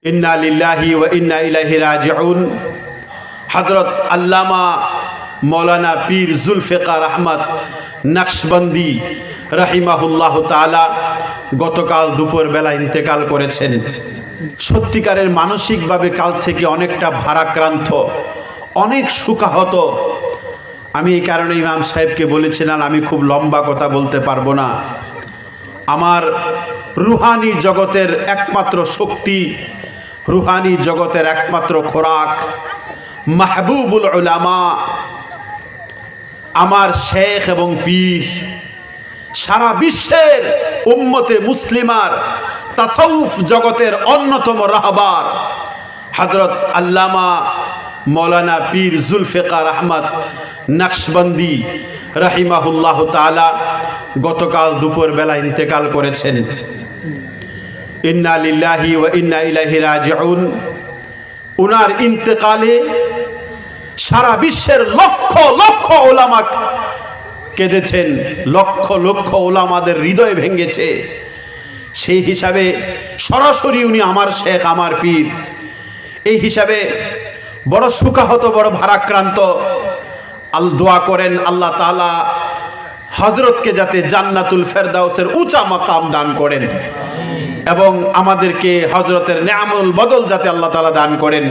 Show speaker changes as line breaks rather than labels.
ইন্না লিল্লাহি ওয়া ইন্না ইলাইহি রাজিউন। হযরত আল্লামা মৌলানা পীর জুলফিকার আহমদ নকশবন্দি রাহিমাহুল্লাহ তাআলা গতকাল দুপুর বেলা ইন্তেকাল করেছেন। সত্যিকারের মানসিকভাবে কাল থেকে অনেকটা ভারাক্রান্ত, অনেক শোকাহত। আমি এই কারণে ইমাম সাহেবকে বলেছিলাম আমি খুব লম্বা কথা বলতে পারবো না। আমার রুহানি জগতের একমাত্র শক্তি, রুহানি জগতের একমাত্র খোরাক মাহবুবুল উলামা, আমার শেখ এবং পীর, সারা বিশ্বের উম্মতে মুসলিমার তাসাউফ জগতের অন্যতম রাহবার হযরত আল্লামা মৌলানা পীর জুলফিকার আহমদ নকশবন্দি রাহিমাহুল্লাহ তাআলা গতকাল দুপুর বেলা ইন্তেকাল করেছেন। ইন্না লিল্লাহি ওয়া ইন্না ইলাইহি রাজিউন। উনার ইন্তেকালে সারা বিশ্বের লক্ষ লক্ষ ওলামা কেঁদেছেন, লক্ষ লক্ষ ওলামাদের হৃদয় ভেঙেছে। সেই হিসাবে সরাসরি উনি আমার শেখ, আমার পীর, এই হিসাবে বড় শোকাহত, বড় ভারাক্রান্ত। দোয়া করেন আল্লাহ তাআলা হযরতকে যাতে জান্নাতুল ফেরদাউসের উঁচা মাকাম দান করেন এবং আমাদেরকে হযরতের নেয়ামুল বদল যাতে আল্লাহ তাআলা দান করেন।